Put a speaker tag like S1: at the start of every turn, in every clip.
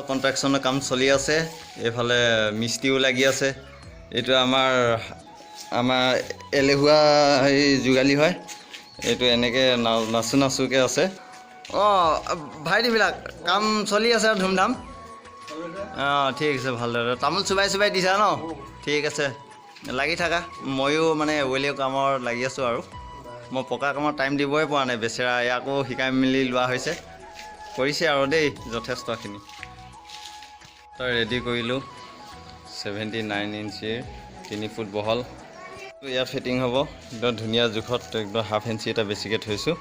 S1: কন্ট্ৰাকশ্যনৰ কাম চলি আছে এইফালে মিস্ত্ৰীও লাগি আছে এইটো আমাৰ এলেহুৱা এই যোগালী হয় এইটো এনেকৈ নাচুকৈ আছে ভাইটিবিলাক কাম চলি আছে আৰু ধুমধাম ঠিক আছে ভালদৰে তামোল চুবাই দিছা ন ঠিক আছে লাগি থাকা ময়ো মানে ৱেলিও কামৰ লাগি আছোঁ আৰু মই পকা কামত টাইম দিবই পৰা নাই বেচেৰা ইয়াকো শিকাই মেলি লোৱা হৈছে কৰিছে আৰু দেই যথেষ্টখিনি তই ৰেডি কৰিলোঁ 79 ইঞ্চিৰ 3 ফুট বহল ইয়াত ফিটিং হ'ব একদম ধুনীয়া জোখত একদম হাফ ইঞ্চি এটা বেছিকৈ থৈছোঁ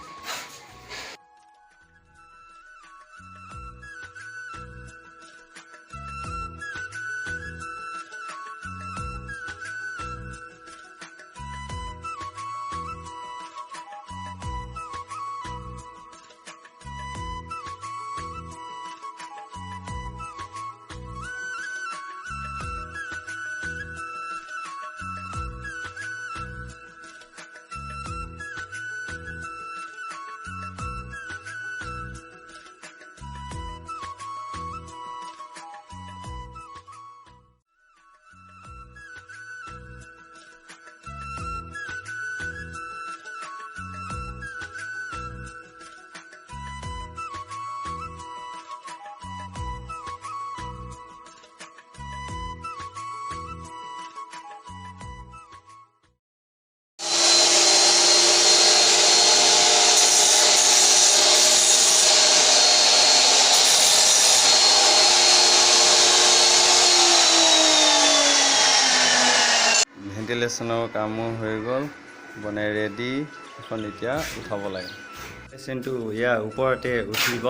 S1: ভেণ্টিলেশ্যনৰ কামো হৈ গ'ল বনাই ৰেডি এখন এতিয়া উঠাব লাগে পেচেণ্টটো ইয়াৰ ওপৰতে উঠিব